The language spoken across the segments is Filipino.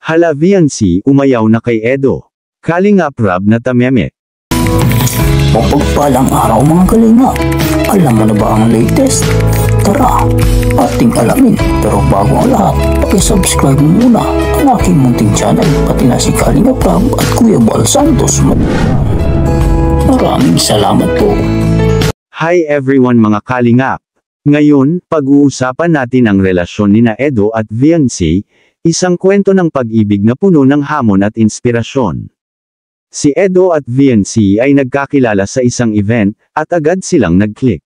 Hala Viancy, umayaw na kay Edo. Kalingap Rab na tameme. Mapagpalang araw mga kalinga. Alam mo na ba ang latest? Tara, ating alamin. Pero bago ang lahat, pakisubscribe muna ang aking munting channel, pati na si Kalingap Rab at Kuya Bal Santos mo. Maraming salamat po. Hi everyone mga kalingap. Ngayon, pag-uusapan natin ang relasyon nina Edo at Viancy, isang kwento ng pag-ibig na puno ng hamon at inspirasyon. Si Edo at Viancy ay nagkakilala sa isang event, at agad silang nag-click.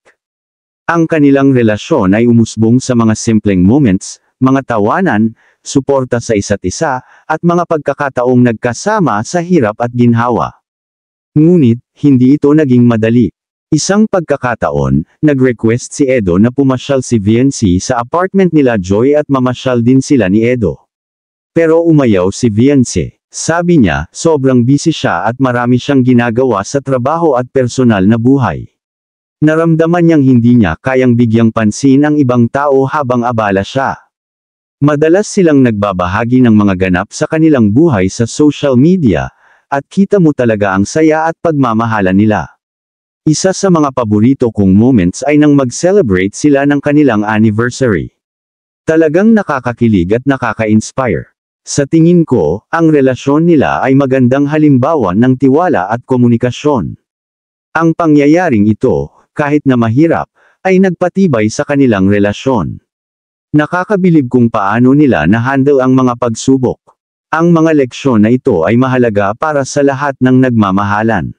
Ang kanilang relasyon ay umusbong sa mga simpleng moments, mga tawanan, suporta sa isa't isa, at mga pagkakataong nagkasama sa hirap at ginhawa. Ngunit, hindi ito naging madali. Isang pagkakataon, nag-request si Edo na pumasyal si Viancy sa apartment nila Joy at mamasyal din sila ni Edo. Pero umayaw si Viancy. Sabi niya, sobrang busy siya at marami siyang ginagawa sa trabaho at personal na buhay. Naramdaman niyang hindi niya kayang bigyang pansin ang ibang tao habang abala siya. Madalas silang nagbabahagi ng mga ganap sa kanilang buhay sa social media, at kita mo talaga ang saya at pagmamahala nila. Isa sa mga paborito kong moments ay nang mag-celebrate sila ng kanilang anniversary. Talagang nakakakilig at nakaka-inspire. Sa tingin ko, ang relasyon nila ay magandang halimbawa ng tiwala at komunikasyon. Ang pangyayaring ito, kahit na mahirap, ay nagpatibay sa kanilang relasyon. Nakakabilib kung paano nila na-handle ang mga pagsubok. Ang mga leksyon na ito ay mahalaga para sa lahat ng nagmamahalan.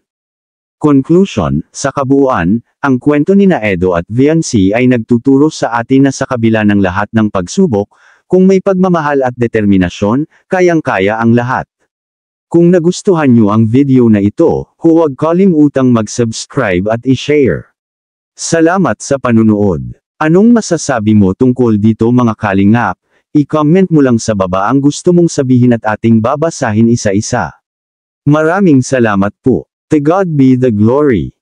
Conclusion, sa kabuuan, ang kwento nina Edo at Viancy ay nagtuturo sa atin na sa kabila ng lahat ng pagsubok, kung may pagmamahal at determinasyon, kayang-kaya ang lahat. Kung nagustuhan niyo ang video na ito, huwag kalimutang mag-subscribe at i-share. Salamat sa panunood. Anong masasabi mo tungkol dito mga kalingap? I-comment mo lang sa baba ang gusto mong sabihin at ating babasahin isa-isa. Maraming salamat po. To God be the glory.